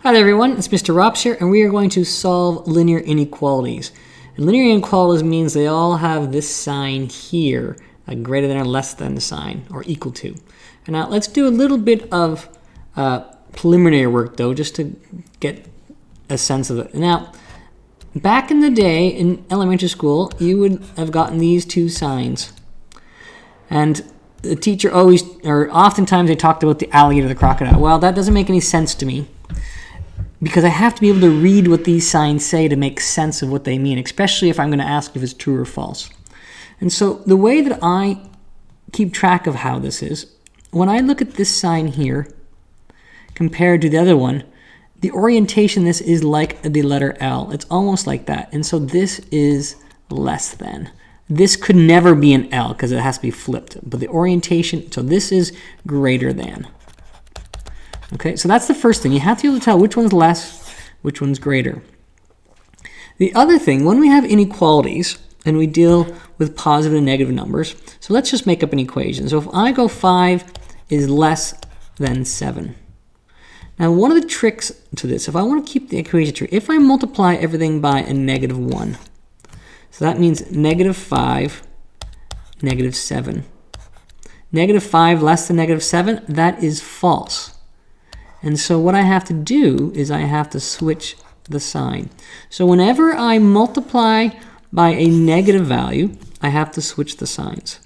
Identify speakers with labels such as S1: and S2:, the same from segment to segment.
S1: Hi there everyone, it's Mr. Rops here, and we are going to solve linear inequalities. And linear inequalities means they all have this sign here, a greater than or less than sign, or equal to. And now let's do a little bit of preliminary work though, just to get a sense of it. Now, back in the day in elementary school, you would have gotten these two signs. And the teacher oftentimes they talked about the alligator, the crocodile. Well, that doesn't make any sense to me, because I have to be able to read what these signs say to make sense of what they mean, especially if I'm going to ask if it's true or false. And so the way that I keep track of how this is, when I look at this sign here compared to the other one, the orientation this is like the letter L. It's almost like that. And so this is less than. This could never be an L because it has to be flipped. But the orientation, so this is greater than. Okay, so that's the first thing. You have to be able to tell which one's less, which one's greater. The other thing, when we have inequalities and we deal with positive and negative numbers, so let's just make up an equation. So if I go 5 is less than 7. Now one of the tricks to this, if I want to keep the equation true, if I multiply everything by a negative 1, so that means negative 5, negative 7. Negative 5 less than negative 7, that is false. And so what I have to do is I have to switch the sign. So whenever I multiply by a negative value, I have to switch the signs.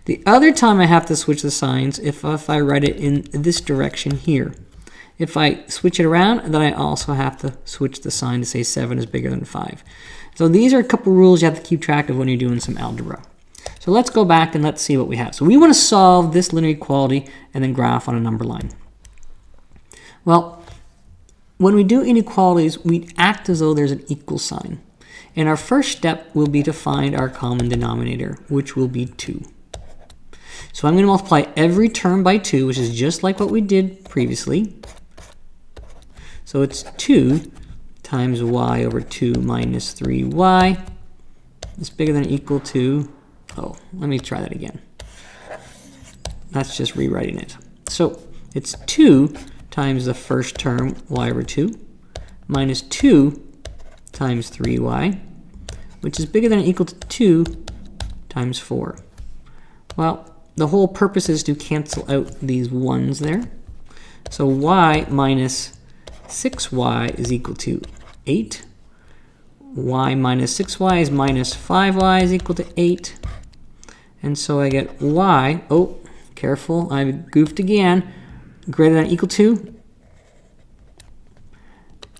S1: The other time I have to switch the signs if I write it in this direction here. If I switch it around, then I also have to switch the sign to say 7 is bigger than 5. So these are a couple rules you have to keep track of when you're doing some algebra. So let's go back and let's see what we have. So we want to solve this linear equality and then graph on a number line. Well, when we do inequalities, we act as though there's an equal sign. And our first step will be to find our common denominator, which will be 2. So I'm going to multiply every term by 2, which is just like what we did previously. So it's 2 times y over 2 minus 3y. It's bigger than or equal to, let me try that again. That's just rewriting it. So it's 2 times the first term, y over 2, minus 2 times 3y, which is bigger than or equal to 2 times 4. Well, the whole purpose is to cancel out these 1's there. So y minus 6y is equal to 8. Y minus 6y is minus 5y is equal to 8. And so I get y, careful, I goofed again, greater than or equal to.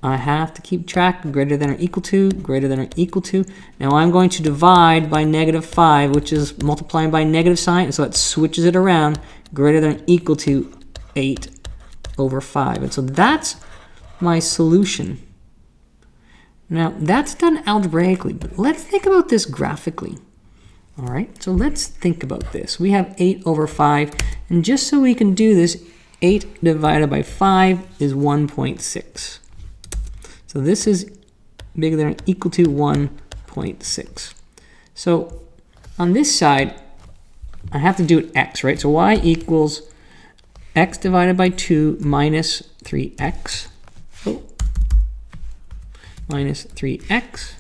S1: I have to keep track of greater than or equal to, greater than or equal to. Now I'm going to divide by negative 5, which is multiplying by a negative sign, and so it switches it around, greater than or equal to 8 over 5. And so that's my solution. Now that's done algebraically, but let's think about this graphically. All right, so let's think about this. We have 8 over 5, and just so we can do this, 8 divided by 5 is 1.6. So this is bigger than or equal to 1.6. So on this side, I have to do it x, right? So y equals x divided by 2 minus 3x. Minus 3x.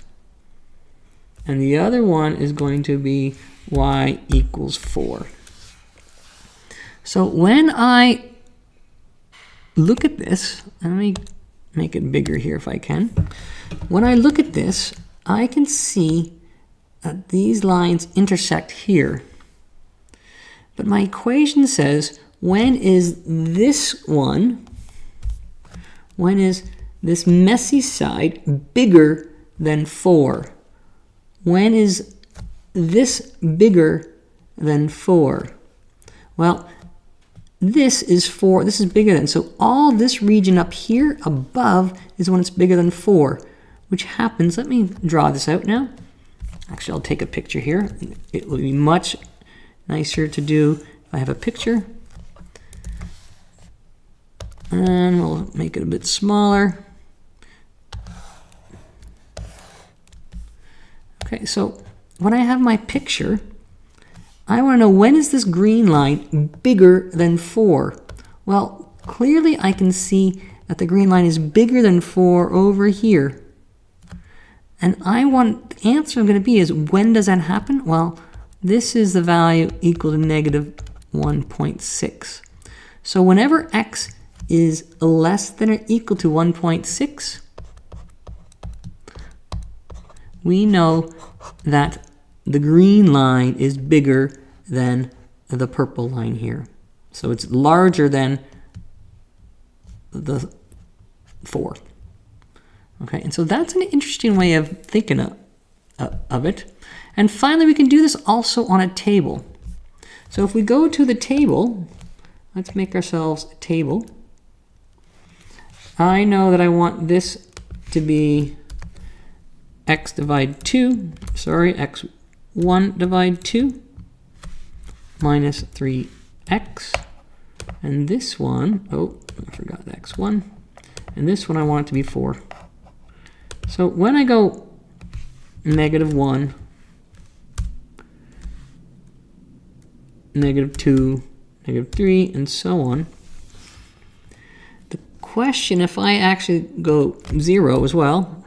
S1: And the other one is going to be y equals 4. So when I look at this, let me make it bigger here if I can. When I look at this, I can see that these lines intersect here. But my equation says, when is this messy side bigger than 4? When is this bigger than 4? Well, this is 4, this is bigger than, so all this region up here above is when it's bigger than 4, which happens, let me draw this out now. Actually, I'll take a picture here. It will be much nicer to do if I have a picture. And we'll make it a bit smaller. Okay, so when I have my picture, I want to know, when is this green line bigger than 4? Well, clearly I can see that the green line is bigger than 4 over here. And I want, the answer I'm going to be is, when does that happen? Well, this is the value equal to negative 1.6. So whenever x is less than or equal to 1.6, we know that the green line is bigger than the purple line here. So it's larger than the 4. Okay, and so that's an interesting way of thinking of it. And finally, we can do this also on a table. So if we go to the table, let's make ourselves a table. I know that I want this to be x divided 2, sorry, x1 divided 2 minus 3x. And this one, oh, I forgot the x1. And this one I want it to be 4. So when I go negative 1, negative 2, negative 3, and so on, the question, if I actually go 0 as well,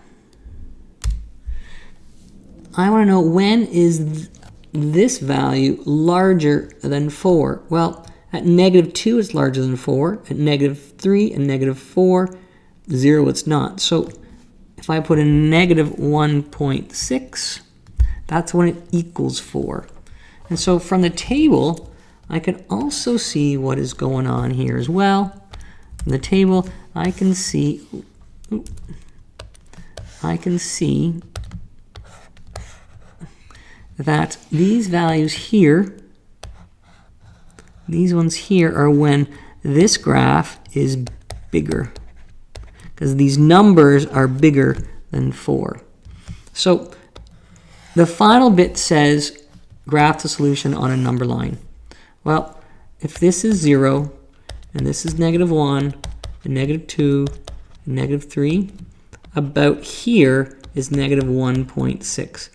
S1: I want to know, when is this value larger than 4? Well, at negative 2 it's larger than 4. At negative 3 and negative 4, 0 it's not. So if I put in negative 1.6, that's when it equals 4. And so from the table, I can also see what is going on here as well. From the table, I can see that these values here, these ones here, are when this graph is bigger, because these numbers are bigger than 4. So the final bit says graph the solution on a number line. Well, if this is 0, and this is negative 1, and negative 2, and negative 3, about here is negative 1.6.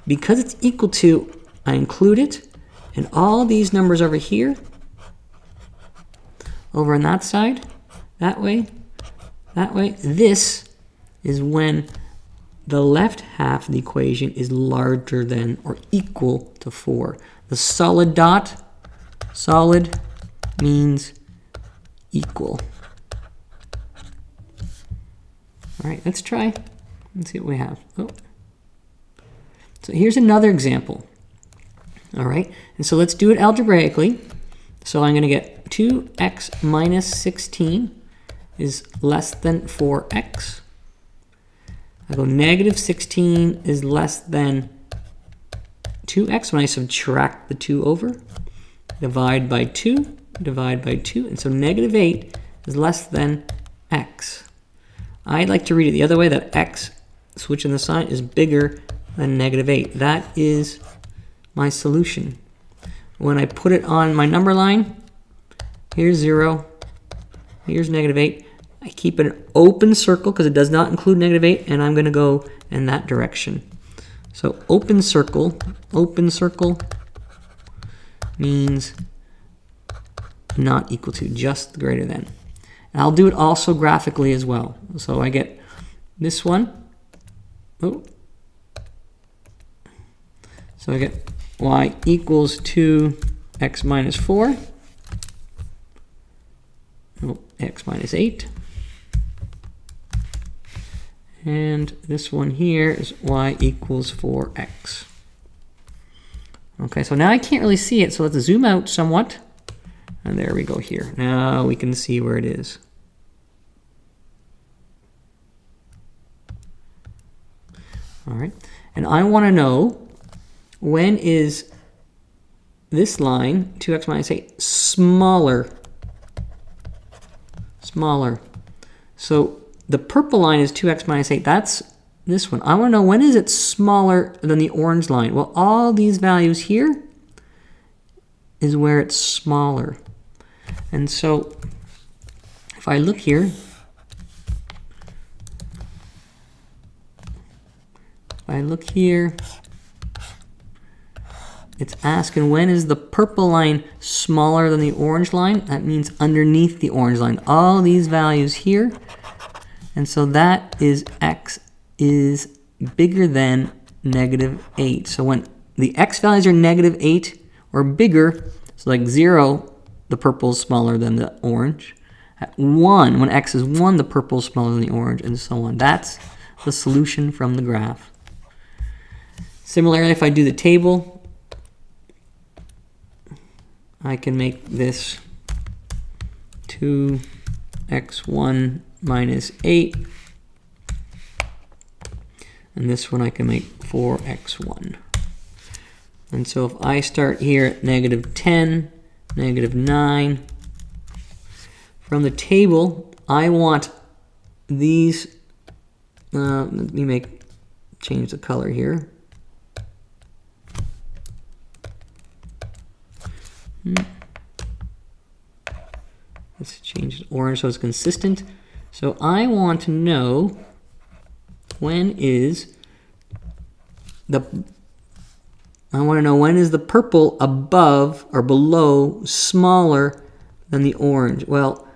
S1: Because it's equal to, I include it, and all these numbers over here, over on that side, that way, this is when the left half of the equation is larger than or equal to 4. The solid dot, solid means equal. All right, let's try. Let's see what we have. Oh. So here's another example. All right, and so let's do it algebraically. So I'm going to get 2x minus 16 is less than 4x. I go negative 16 is less than 2x when I subtract the 2 over. Divide by 2, divide by 2. And so negative 8 is less than x. I'd like to read it the other way, that x, switching the sign, is bigger than negative 8. That is my solution. When I put it on my number line, here's 0, here's negative 8. I keep an open circle because it does not include negative 8, and I'm going to go in that direction. So open circle means not equal to, just greater than. And I'll do it also graphically as well. So I get this one. Oh. So I get y equals 2x minus 4. Oh, x minus 8. And this one here is y equals 4x. Okay, so now I can't really see it, so let's zoom out somewhat. And there we go here. Now we can see where it is. All right, and I want to know, when is this line, 2x minus 8, smaller? Smaller. So the purple line is 2x minus 8. That's this one. I want to know, when is it smaller than the orange line? Well, all these values here is where it's smaller. And so if I look here, it's asking, when is the purple line smaller than the orange line? That means underneath the orange line. All these values here And so that is x is bigger than -8. So when the x values are -8 or bigger, so like 0, the purple is smaller than the orange. At 1, when x is 1, the purple is smaller than the orange, and so on. That's the solution from the graph. Similarly, if I do the table, I can make this 2x1 minus 8. And this one I can make 4x1. And so if I start here at -10, -9, from the table, I want these, let me change the color here. Let's change it orange so it's consistent. So I want to know when is the purple above or below smaller than the orange. Well,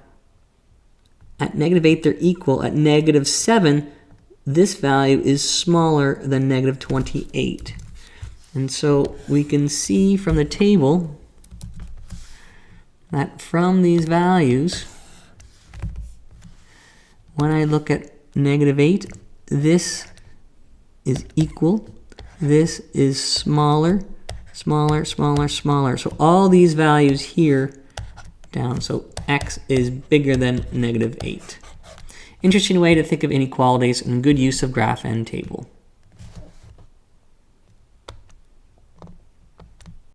S1: at -8 they're equal. At -7, this value is smaller than -28. And so we can see from the table that from these values, when I look at -8, this is equal, this is smaller, smaller, smaller, smaller. So all these values here down, so x is bigger than -8. Interesting way to think of inequalities and good use of graph and table.